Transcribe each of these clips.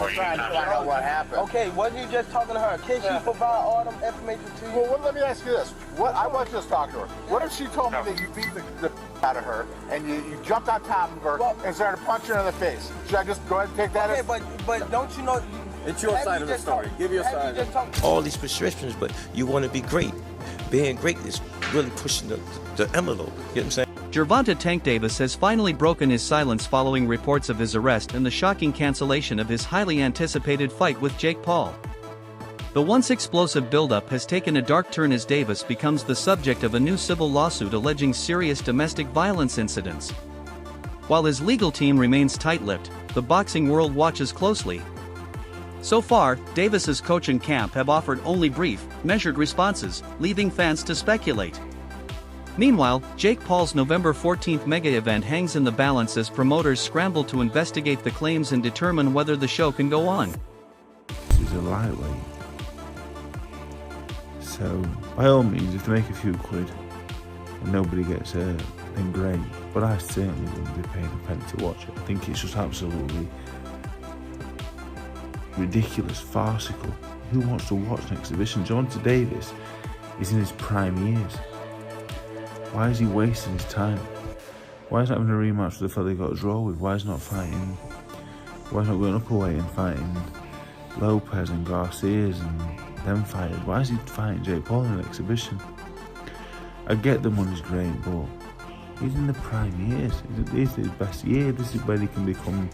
just trying to find out what happened. Okay, wasn't you just talking to her? Can she provide all them information to you? Well, let me ask you this. I was just talking to her. What if she told me that you beat the out of her and you jumped on top of her and started punching her in the face? Should I just go ahead and take that? Okay, but don't you know? It's your side of the story. Give your side. All these prescriptions, but you want to be great. Being great is really pushing the envelope. You know what I'm saying? Gervonta "Tank" Davis has finally broken his silence following reports of his arrest and the shocking cancellation of his highly anticipated fight with Jake Paul. The once explosive buildup has taken a dark turn as Davis becomes the subject of a new civil lawsuit alleging serious domestic violence incidents. While his legal team remains tight-lipped, the boxing world watches closely. So far, Davis's coach and camp have offered only brief, measured responses, leaving fans to speculate. Meanwhile, Jake Paul's November 14th mega event hangs in the balance as promoters scramble to investigate the claims and determine whether the show can go on. He's a lightweight. So, by all means, if they make a few quid and nobody gets hurt, then great. But I certainly wouldn't be paying a penny to watch it. I think it's just absolutely ridiculous, farcical. Who wants to watch an exhibition? Gervonta Davis is in his prime years. Why is he wasting his time? Why is he not having a rematch with the fella he got a draw with? Why is he not fighting? Why is he not going up a way and fighting Lopez and Garcia's and them fighters? Why is he fighting Jake Paul in an exhibition? I get the money's great, but he's in the prime years. This is his best year. This is where he can become.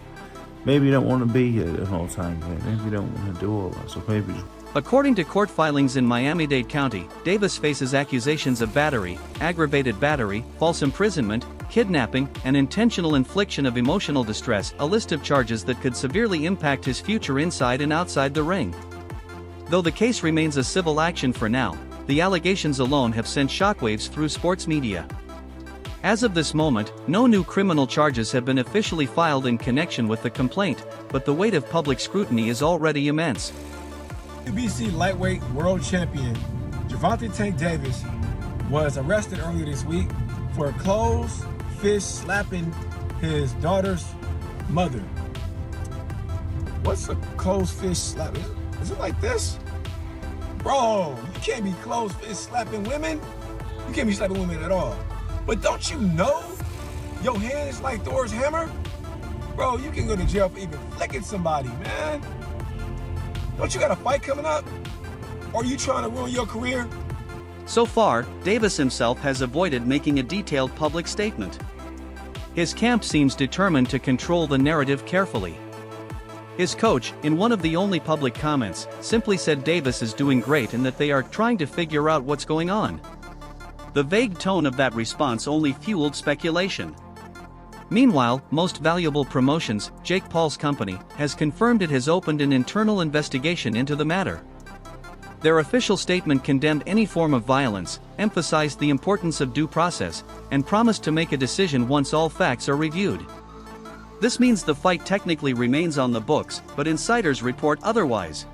Maybe you don't want to be an all-time great. Maybe you don't want to do all that. So maybe just. According to court filings in Miami-Dade County, Davis faces accusations of battery, aggravated battery, false imprisonment, kidnapping, and intentional infliction of emotional distress, a list of charges that could severely impact his future inside and outside the ring. Though the case remains a civil action for now, the allegations alone have sent shockwaves through sports media. As of this moment, no new criminal charges have been officially filed in connection with the complaint, but the weight of public scrutiny is already immense. WBC lightweight world champion Gervonta "Tank" Davis was arrested earlier this week for closed fist slapping his daughter's mother. What's a closed fist slap? Is it like this? Bro, you can't be closed fist slapping women. You can't be slapping women at all. But don't you know your hand is like Thor's hammer? Bro, you can go to jail for even flicking somebody, man. Don't you got a fight coming up? Or are you trying to ruin your career? So far, Davis himself has avoided making a detailed public statement. His camp seems determined to control the narrative carefully. His coach, in one of the only public comments, simply said Davis is doing great and that they are trying to figure out what's going on. The vague tone of that response only fueled speculation. Meanwhile, Most Valuable Promotions, Jake Paul's company, has confirmed it has opened an internal investigation into the matter. Their official statement condemned any form of violence, emphasized the importance of due process, and promised to make a decision once all facts are reviewed. This means the fight technically remains on the books, but insiders report otherwise.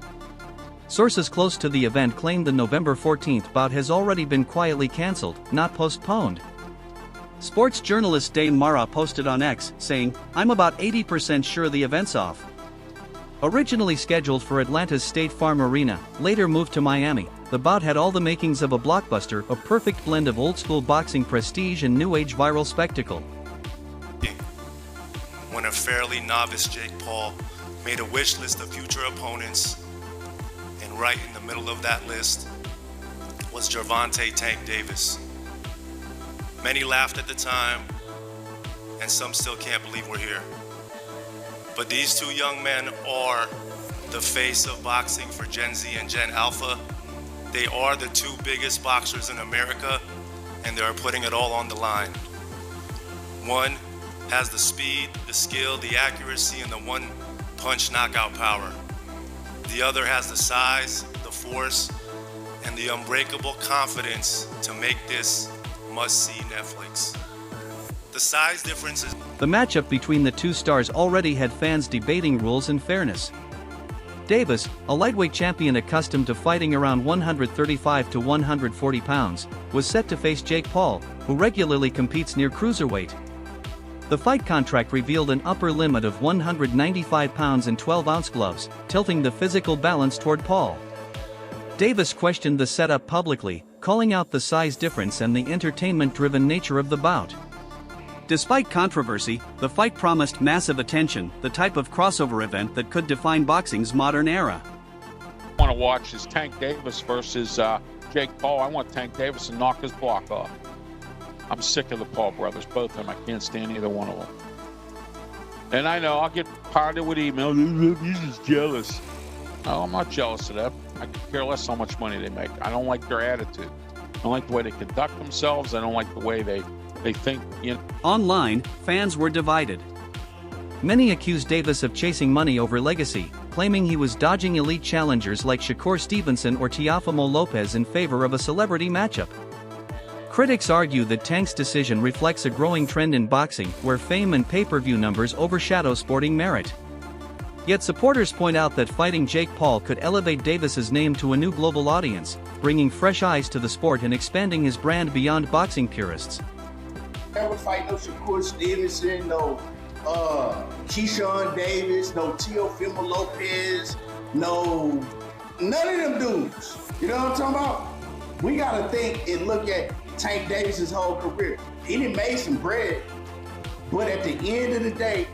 Sources close to the event claim the November 14th bout has already been quietly cancelled, not postponed. Sports journalist Dame Mara posted on X, saying, "I'm about 80% sure the event's off." Originally scheduled for Atlanta's State Farm Arena, later moved to Miami, the bout had all the makings of a blockbuster, a perfect blend of old-school boxing prestige and new-age viral spectacle. When a fairly novice Jake Paul made a wish list of future opponents, and right in the middle of that list was Gervonta "Tank" Davis. Many laughed at the time, and some still can't believe we're here. But these two young men are the face of boxing for Gen Z and Gen Alpha. They are the two biggest boxers in America, and they are putting it all on the line. One has the speed, the skill, the accuracy, and the one-punch knockout power. The other has the size, the force, and the unbreakable confidence to make this must-see Netflix. The size difference is... The matchup between the two stars already had fans debating rules and fairness. Davis, a lightweight champion accustomed to fighting around 135 to 140 pounds, was set to face Jake Paul, who regularly competes near cruiserweight. The fight contract revealed an upper limit of 195 pounds and 12-ounce gloves, tilting the physical balance toward Paul. Davis questioned the setup publicly, calling out the size difference and the entertainment-driven nature of the bout. Despite controversy, the fight promised massive attention, the type of crossover event that could define boxing's modern era. I want to watch is Tank Davis versus Jake Paul. I want Tank Davis to knock his block off. I'm sick of the Paul brothers, both of them. I can't stand either one of them. And I know I'll get pounded with emails. He's just jealous. No, I'm not jealous of them. I could care less how much money they make. I don't like their attitude. I don't like the way they conduct themselves. I don't like the way they think. You know. Online, fans were divided. Many accused Davis of chasing money over legacy, claiming he was dodging elite challengers like Shakur Stevenson or Teofimo Lopez in favor of a celebrity matchup. Critics argue that Tank's decision reflects a growing trend in boxing where fame and pay-per-view numbers overshadow sporting merit. Yet supporters point out that fighting Jake Paul could elevate Davis's name to a new global audience, bringing fresh eyes to the sport and expanding his brand beyond boxing purists. Never fight no Shakur Stevenson, no Keyshawn Davis, no Teofimo Lopez, none of them dudes. You know what I'm talking about? We gotta think and look at Tank Davis's whole career. He done made some bread, but at the end of the day,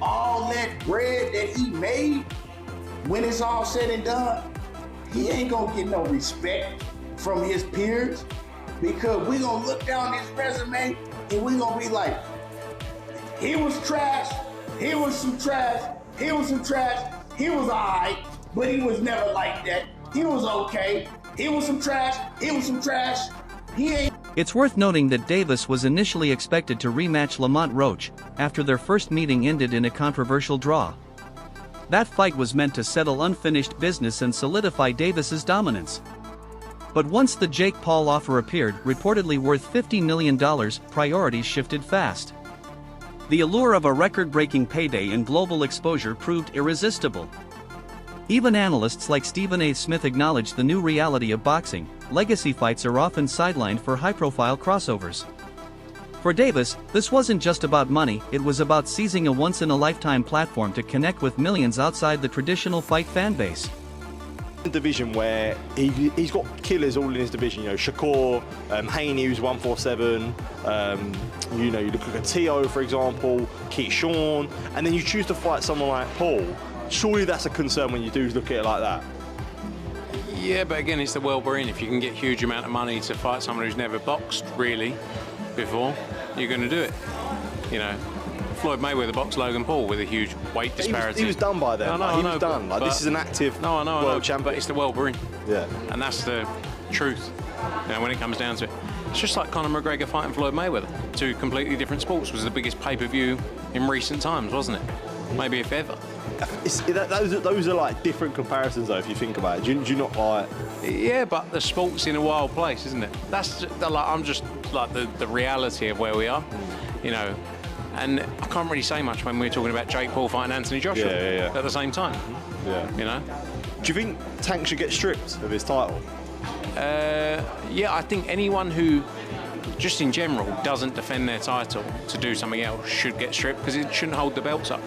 all that bread that he made, when it's all said and done, he ain't gonna get no respect from his peers, because we gonna look down his resume and we gonna be like, he was trash, he was some trash, he was some trash, he was alright, but he was never like that. He was okay, he was some trash, he was some trash, he ain't. It's worth noting that Davis was initially expected to rematch Lamont Roach, after their first meeting ended in a controversial draw. That fight was meant to settle unfinished business and solidify Davis's dominance. But once the Jake Paul offer appeared, reportedly worth $50 million, priorities shifted fast. The allure of a record-breaking payday and global exposure proved irresistible. Even analysts like Stephen A. Smith acknowledged the new reality of boxing: legacy fights are often sidelined for high-profile crossovers. For Davis, this wasn't just about money, it was about seizing a once-in-a-lifetime platform to connect with millions outside the traditional fight fan base. Division where he's got killers all in his division, you know, Shakur, Haney, who's 147, you know, you look at Teo, for example, Keyshawn, and then you choose to fight someone like Paul. Surely that's a concern when you do look at it like that. Yeah, but again, it's the well-being. If you can get a huge amount of money to fight someone who's never boxed really before, you're going to do it. You know, Floyd Mayweather boxed Logan Paul with a huge weight disparity. He was done by then. He was done. Like, this is an active world champion. But it's the well-being. Yeah. And that's the truth. You know, when it comes down to it. It's just like Conor McGregor fighting Floyd Mayweather. Two completely different sports. Was the biggest pay-per-view in recent times, wasn't it? Maybe if ever. Those are like different comparisons, though, if you think about it. Do you not like? Yeah, but the sport's in a wild place, isn't it? That's just, like, I'm just like the reality of where we are, you know. And I can't really say much when we're talking about Jake Paul fighting Anthony Joshua at the same time. Yeah. You know. Do you think Tank should get stripped of his title? Yeah, I think anyone who, just in general, doesn't defend their title to do something else should get stripped, because it shouldn't hold the belts up.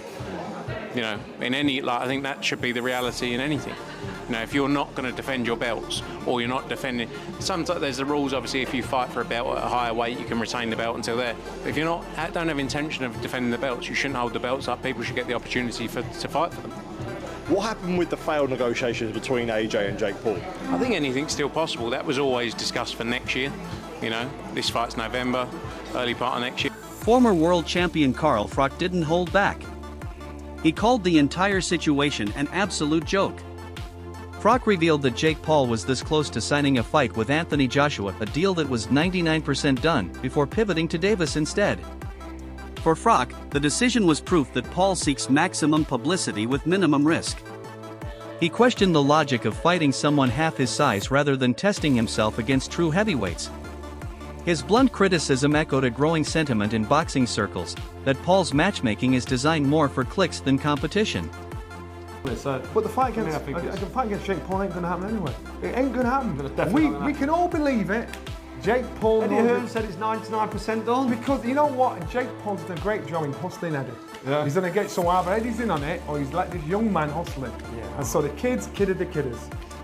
You know, in any, like, I think that should be the reality in anything. You know, if you're not going to defend your belts, or you're not defending, sometimes there's the rules. Obviously, if you fight for a belt at a higher weight, you can retain the belt until there. But if you're not, don't have intention of defending the belts, you shouldn't hold the belts up. People should get the opportunity to fight for them. What happened with the failed negotiations between AJ and Jake Paul? I think anything's still possible. That was always discussed for next year. You know, this fight's November, early part of next year. Former world champion Carl Froch didn't hold back. He called the entire situation an absolute joke. Froch revealed that Jake Paul was this close to signing a fight with Anthony Joshua, a deal that was 99% done, before pivoting to Davis instead. For Froch, the decision was proof that Paul seeks maximum publicity with minimum risk. He questioned the logic of fighting someone half his size rather than testing himself against true heavyweights. His blunt criticism echoed a growing sentiment in boxing circles, that Paul's matchmaking is designed more for clicks than competition. But the fight against Jake Paul ain't going to happen anyway. It ain't going to happen. We can all believe it, Jake Paul. Eddie Hearn said it's 99% done. Because you know what? Jake Paul's done a great job in hustling Eddie. Yeah. He's going to get so either Eddie's in on it or he's like this young man hustling. Yeah. And so the kids kidded the kidders.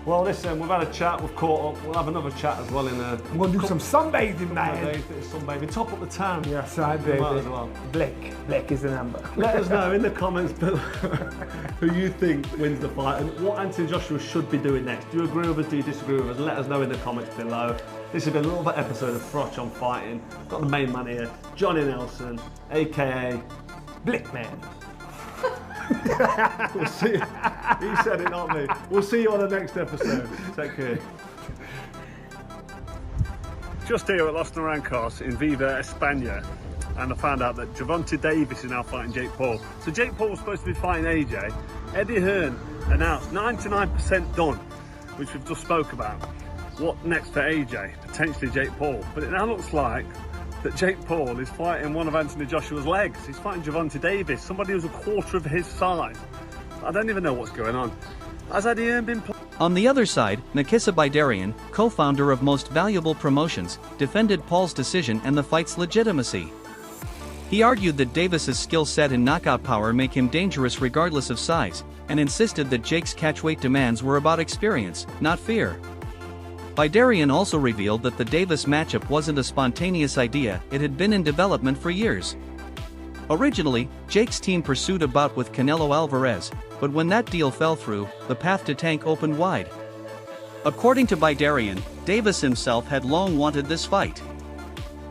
Well, listen, we've had a chat, we've caught up, we'll have another chat as well in a... We're going to do some sunbathing, man. Sunbathing, top up the town. Yes, I baby. As well. Black is the number. Let us know in the comments below who you think wins the fight and what Anthony Joshua should be doing next. Do you agree with us, do you disagree with us? Let us know in the comments below. This has been another episode of Froch on Fighting. Got the main man here, Johnny Nelson, aka Blick Man. We'll see. He said it, not me. We'll see you on the next episode. Take care. Just here at Los Naranjos in Viva, España, and I found out that Gervonta Davis is now fighting Jake Paul. So Jake Paul was supposed to be fighting AJ. Eddie Hearn announced 99% done, which we've just spoke about. What next for AJ? Potentially Jake Paul. But it now looks like that Jake Paul is fighting one of Anthony Joshua's legs. He's fighting Gervonta Davis, somebody who's a quarter of his size. I don't even know what's going on. Has Eddie Hearn been... On the other side, Nakisa Bidarian, co-founder of Most Valuable Promotions, defended Paul's decision and the fight's legitimacy. He argued that Davis's skill set and knockout power make him dangerous regardless of size, and insisted that Jake's catchweight demands were about experience, not fear. Bidarian also revealed that the Davis matchup wasn't a spontaneous idea, it had been in development for years. Originally, Jake's team pursued a bout with Canelo Alvarez, but when that deal fell through, the path to Tank opened wide. According to Bidarian, Davis himself had long wanted this fight.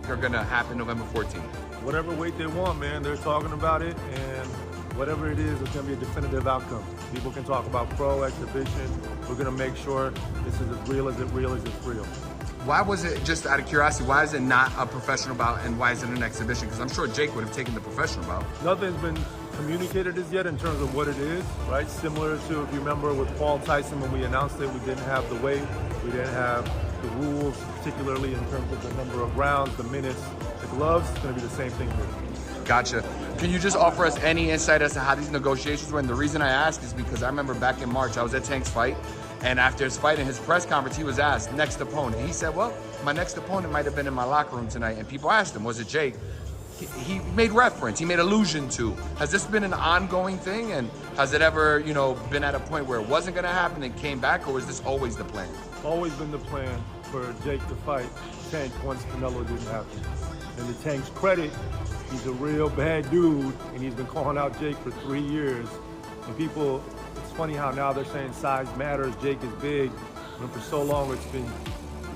They're gonna happen November 14th. Whatever weight they want, man, they're talking about it, and whatever it is, it's gonna be a definitive outcome. People can talk about pro, exhibition. We're gonna make sure this is as real as it's real. Why was it, just out of curiosity, why is it not a professional bout and why is it an exhibition? Because I'm sure Jake would have taken the professional bout. Nothing's been communicated as yet in terms of what it is, right? Similar to, if you remember with Paul Tyson, when we announced it, we didn't have the weight, we didn't have the rules, particularly in terms of the number of rounds, the minutes, the gloves. It's gonna be the same thing here. Gotcha. Can you just offer us any insight as to how these negotiations went? The reason I ask is because I remember back in March, I was at Tank's fight, and after his fight in his press conference, he was asked, next opponent. He said, well, my next opponent might have been in my locker room tonight, and people asked him, was it Jake? He made reference, he made allusion to. Has this been an ongoing thing, and has it ever, been at a point where it wasn't gonna happen and came back, or was this always the plan? Always been the plan for Jake to fight Tank once Canelo didn't happen. And to Tank's credit, he's a real bad dude, and he's been calling out Jake for 3 years. And people, it's funny how now they're saying size matters, Jake is big, and for so long it's been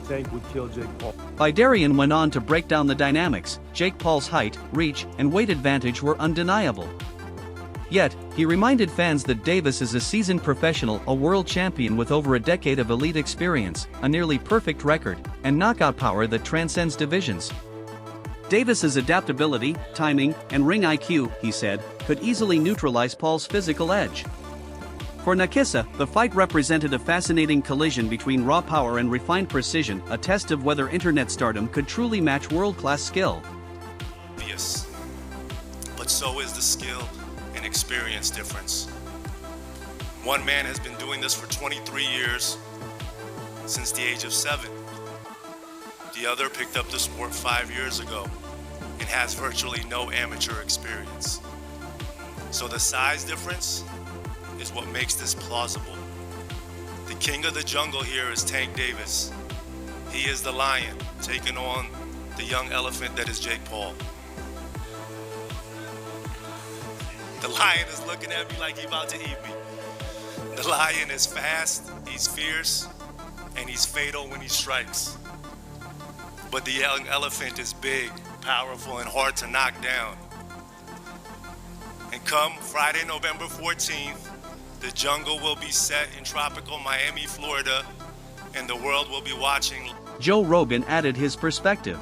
Tank would kill Jake Paul. Bidarian went on to break down the dynamics. Jake Paul's height, reach, and weight advantage were undeniable. Yet, he reminded fans that Davis is a seasoned professional, a world champion with over a decade of elite experience, a nearly perfect record, and knockout power that transcends divisions. Davis's adaptability, timing, and ring IQ, he said, could easily neutralize Paul's physical edge. For Nakisa, the fight represented a fascinating collision between raw power and refined precision, a test of whether internet stardom could truly match world-class skill. Obvious, but so is the skill and experience difference. One man has been doing this for 23 years, since the age of 7. The other picked up the sport 5 years ago and has virtually no amateur experience. So the size difference is what makes this plausible. The king of the jungle here is Tank Davis. He is the lion taking on the young elephant that is Jake Paul. The lion is looking at me like he's about to eat me. The lion is fast, he's fierce, and he's fatal when he strikes. But the young elephant is big, powerful, and hard to knock down. And come Friday, November 14th, the jungle will be set in tropical Miami, Florida, and the world will be watching. Joe Rogan added his perspective.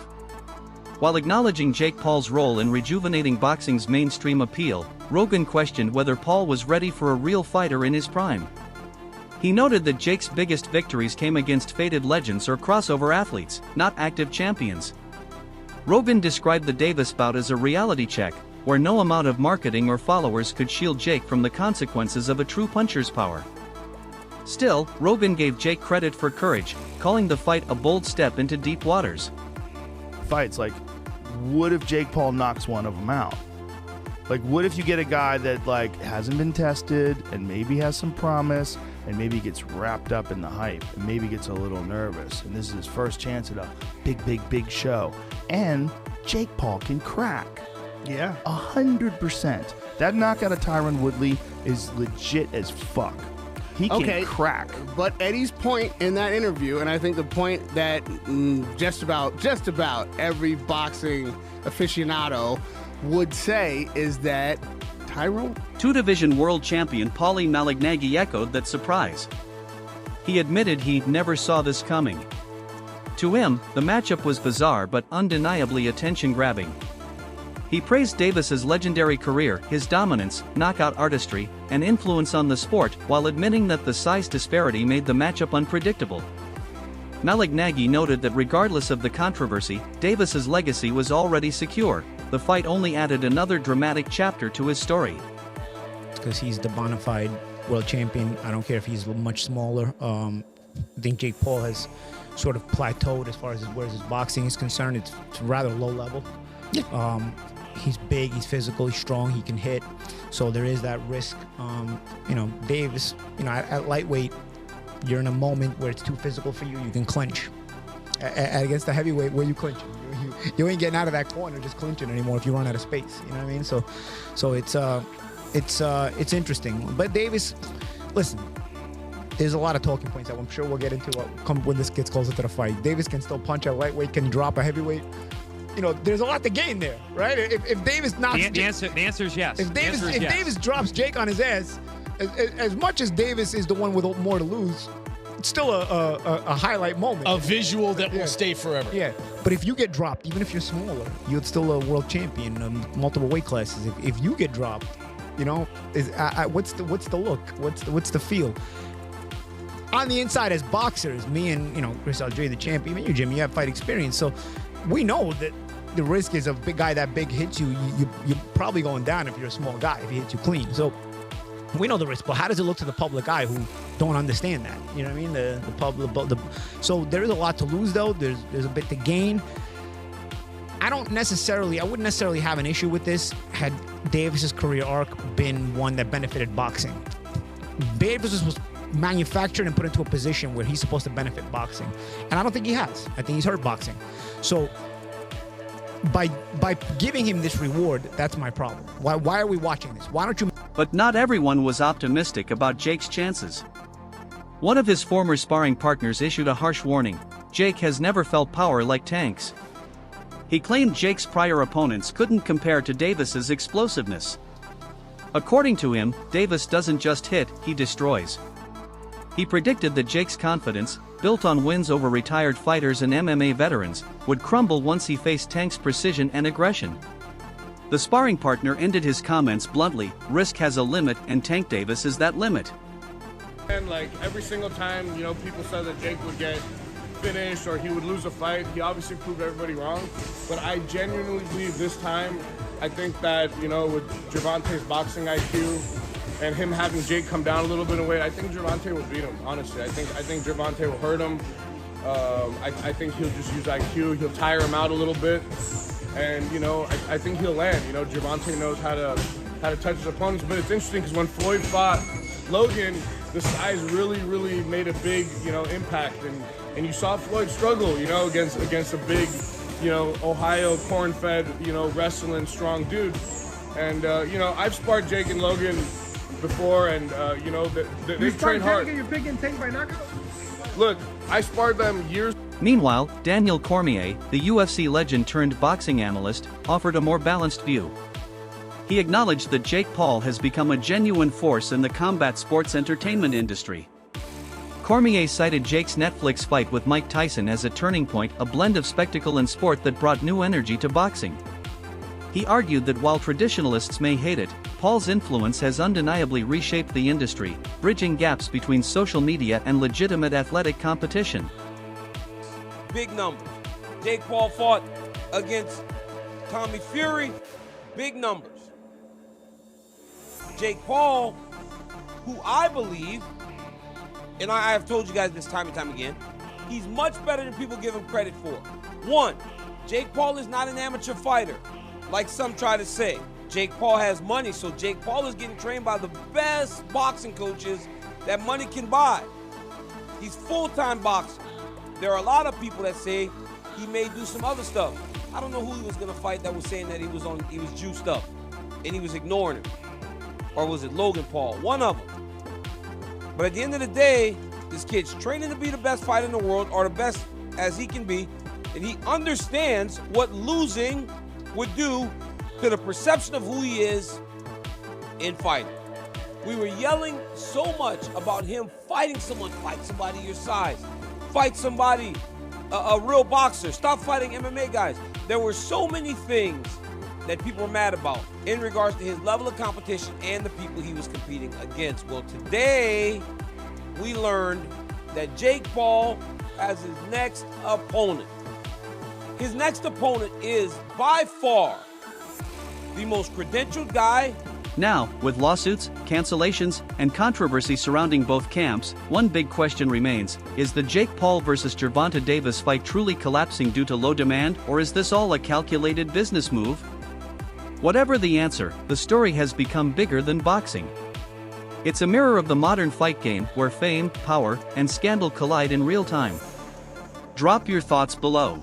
While acknowledging Jake Paul's role in rejuvenating boxing's mainstream appeal, Rogan questioned whether Paul was ready for a real fighter in his prime. He noted that Jake's biggest victories came against faded legends or crossover athletes, not active champions. Rogan described the Davis bout as a reality check, where no amount of marketing or followers could shield Jake from the consequences of a true puncher's power. Still, Rogan gave Jake credit for courage, calling the fight a bold step into deep waters. Fights like, what if Jake Paul knocks one of them out? Like, what if you get a guy that like hasn't been tested and maybe has some promise and maybe gets wrapped up in the hype and maybe gets a little nervous and this is his first chance at a big show, and Jake Paul can crack. Yeah. 100%. That knockout of Tyron Woodley is legit as fuck. He can crack. But Eddie's point in that interview, and I think the point that just about every boxing aficionado would say, is that Tyrone. Two-division world champion Paulie Malignaggi echoed that surprise. He admitted he never saw this coming. To him, the matchup was bizarre but undeniably attention-grabbing. He praised Davis's legendary career, his dominance, knockout artistry, and influence on the sport, while admitting that the size disparity made the matchup unpredictable. Malignaggi noted that regardless of the controversy, Davis's legacy was already secure. The fight only added another dramatic chapter to his story. Because he's the bona fide world champion. I don't care if he's much smaller. I think Jake Paul has sort of plateaued as far as where his boxing is concerned. It's rather low level. Yeah. He's big, he's physical, he's strong, he can hit. So there is that risk. Davis, at lightweight, you're in a moment where it's too physical for you. You can clinch. Against the heavyweight, where you clinching? You ain't getting out of that corner just clinching anymore if you run out of space. You know what I mean? So it's interesting. But Davis, listen, there's a lot of talking points that I'm sure we'll get into when this gets closer to the fight. Davis can still punch at lightweight, can drop a heavyweight. There's a lot to gain there, right? If Davis knocks... The answer is yes. If Davis drops Jake on his ass, as much as Davis is the one with more to lose, it's still a highlight moment. A visual that will stay forever. Yeah, but if you get dropped, even if you're smaller, you're still a world champion in multiple weight classes. If you get dropped, what's the look? What's the feel? On the inside, as boxers, me and Chris Aldrey, the champion, even you, Jimmy, you have fight experience, so we know that the risk is a big guy that big hits you. You're probably going down if you're a small guy, if he hits you clean. So we know the risk, but how does it look to the public eye who don't understand that? You know what I mean? The public. So there is a lot to lose, though. There's a bit to gain. I wouldn't necessarily have an issue with this had Davis's career arc been one that benefited boxing. Davis was manufactured and put into a position where he's supposed to benefit boxing, and I don't think he has. I think he's hurt boxing. So by giving him this reward, that's my problem. Why are we watching this? Why don't you... But not everyone was optimistic about Jake's chances. One of his former sparring partners issued a harsh warning: Jake has never felt power like Tank's. He claimed Jake's prior opponents couldn't compare to Davis's explosiveness. According to him, Davis doesn't just hit, he destroys. He predicted that Jake's confidence, built on wins over retired fighters and MMA veterans, would crumble once he faced Tank's precision and aggression. The sparring partner ended his comments bluntly: risk has a limit and Tank Davis is that limit. And every single time, people said that Jake would get finished or he would lose a fight, he obviously proved everybody wrong. But I genuinely believe this time, I think that, with Gervonta's boxing IQ, and him having Jake come down a little bit in weight, I think Gervonta will beat him, honestly. I think Gervonta will hurt him. I think he'll just use IQ. He'll tire him out a little bit. And, I think he'll land. Gervonta knows how to touch his opponents. But it's interesting because when Floyd fought Logan, the size really, really made a big, impact. And you saw Floyd struggle, against a big, Ohio corn-fed, wrestling strong dude. And, I've sparred Jake and Logan before, and they train hard. You're big and Tank by knockout? Look, I sparred them years. Meanwhile, Daniel Cormier, the UFC legend turned boxing analyst, offered a more balanced view. He acknowledged that Jake Paul has become a genuine force in the combat sports entertainment industry. Cormier cited Jake's Netflix fight with Mike Tyson as a turning point, a blend of spectacle and sport that brought new energy to boxing. He argued that while traditionalists may hate it, Paul's influence has undeniably reshaped the industry, bridging gaps between social media and legitimate athletic competition. Big numbers. Jake Paul fought against Tommy Fury. Big numbers. Jake Paul, who I believe and I have told you guys this time and time again, he's much better than people give him credit for. One, Jake Paul is not an amateur fighter, like some try to say. Jake Paul has money, so Jake Paul is getting trained by the best boxing coaches that money can buy. He's full-time boxer. There are a lot of people that say he may do some other stuff. I don't know who he was gonna fight that was saying that he was juiced up and he was ignoring him. Or was it Logan Paul? One of them. But at the end of the day, this kid's training to be the best fighter in the world, or the best as he can be, and he understands what losing would do to the perception of who he is in fighting. We were yelling so much about him fighting someone. Fight somebody your size. Fight somebody, a real boxer. Stop fighting MMA guys. There were so many things that people were mad about in regards to his level of competition and the people he was competing against. Well, today we learned that Jake Paul has his next opponent. His next opponent is by far the most credentialed guy. Now, with lawsuits, cancellations, and controversy surrounding both camps, one big question remains: is the Jake Paul versus Gervonta Davis fight truly collapsing due to low demand, or is this all a calculated business move? Whatever the answer, the story has become bigger than boxing. It's a mirror of the modern fight game where fame, power, and scandal collide in real time. Drop your thoughts below.